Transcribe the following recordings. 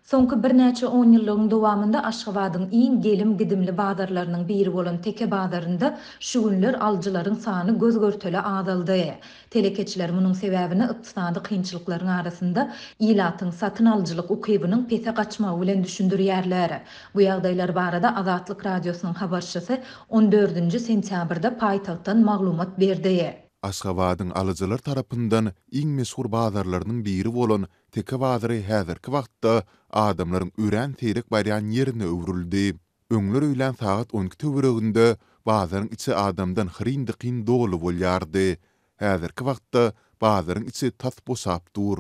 Soňky birnäçe 10 ýyllygyň dowamında Aşgabatyň iň gelim gidimli bazarlarynyň biri bolan Teke bazarynda şu günler aljylaryň sany göz görtele azaldy. Telekeçiler munyň sebäbini ykdysady kynçylyklaryň arasynda ilatyň satyn aljylyk ukybynyň pese gaçmagy bilen düşündirýärler. Bu ýagdaýlar barada Azatlyk radiosynyň habarçysy 14 sentýabrda paýtagtdan maglumat berdi. Aşgabatyň alyjylar tarapyndan iň meşhur bazarlarynyň biri bolan Teke bazary häzirki wagtda adamlaryň ören teýrek barýan ýerine öwrüldi. Öňler öýlen saat 12 töwereginde bazaryň içi adamdan hyryndy dolu bolýardy. Häzirki wagtda bazaryň içi tas boşap dur.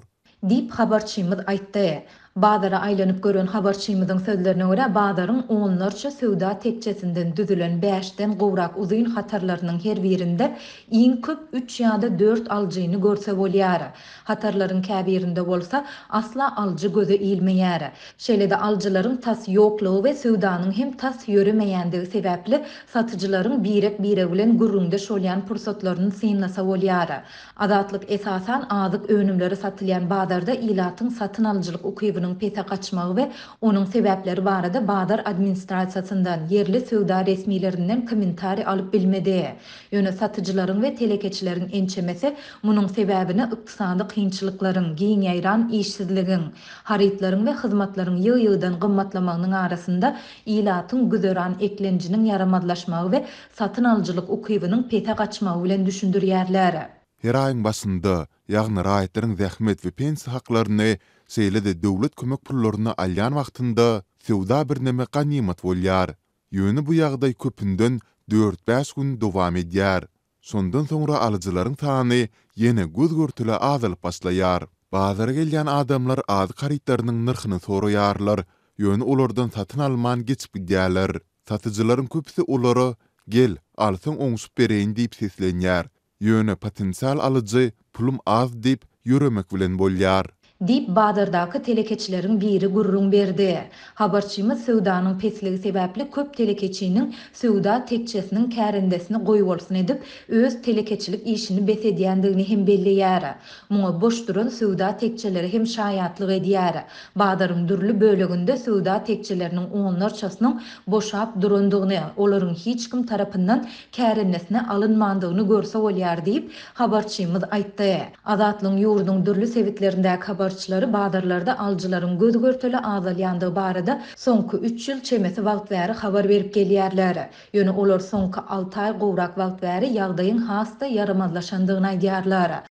Dip habarçymyz aýtdy. Bazara aýlanyp gören habarçymyzyň sözlerine görä bazaryň onlarça söwda tekçesinden düzülen 5-den gowrak uzyn hatarlarynyň her birinde iň köp 3 ýa-da 4 aljyny görse bolýar. Hatarlaryň käbirinde bolsa asla aljy göze ilmeýär. Şeýle-de aljylaryň tas ýoklugy we söwdanyň hem tas ýöremeýändigi sebäpli satyjylaryň birek bilen gürrüňde şolýan pursatlaryny synlasa bolýar. Azatlyk esasan azyk önümleri satylýan bazarda ilatyň satyn aljylyk ukybynyň pete gaçmagy we onuň sebäpleri barada bazar administrasiýasyndan yerli söwda resmiýetlerinden kommentari alyp bilmedi. Ýöne satyjylaryň we telekeçileriň ençemesi munyň sebäbini ykdysady kynçylyklaryň, giň ýaýran işsizligiň, harytlaryň we hyzmatlaryň ýygy-ýygydan gymmatlamagynyň arasynda ilatyň güzeran eklenjiniň yaramazlaşmagy we satyn aljylyk ukybynyň pete gaçmagy bilen düşündirýärler. Her aýyň başynda ýagny raýatlaryň zähmet we pensiýa haklaryny seýle-de döwlet kömek pullaryny alýan wagtynda söwda bir näme ganymat bolýar. Ýöne bu ýagdaý köpünden 4-5 gün dowam edýär. Sondan soňra alyjylaryň sany ýene göz görtüle azalyp başlaýar. Bazara gelýän adamlar az harytlarynyň nyrkyny soraýarlar. Ýöne olardan satyn alman geçip gidýärler. Satyjylaryň köpüsi olary "Gel, alsaň oňşup bereýin" diýip seslenýär. Ýöne potensial alyjy pulum az diýip ýöremek bilen bolýar. Dip bazardaky telekeçileriň biri gurrun berdi. Habarçymyz söwdanyň pesligi sebäpli köp telekeçiniň söwda tekçesiniň kärendesini goýup bolsun edip öz telekeçilik işini besedýändigini hem belleýär. Muňa boş duran söwda tekçeleri hem şaýatlyk edýär. Bazaryň dürli böleginde söwda tekçeleriniň onlarçasynyň boşap durandygyny, olaryň hiç kim tarapyndan kärendesine alynmandygyny görse bolýar diýip habarçymyz aýtdy. Azatlyň ýurdunyň dürli sebitlerindäki habarçylary bazarlarda aljylaryň göz görtele azalýandygy barada soňky 3 ýyl çemesi wagt bäri habar berip gelýärler. Ýöne olar soňky 6 aý gowrak wagt bäri ýagdaýyň hasta yaramazlaşandygyny aýdýarlar.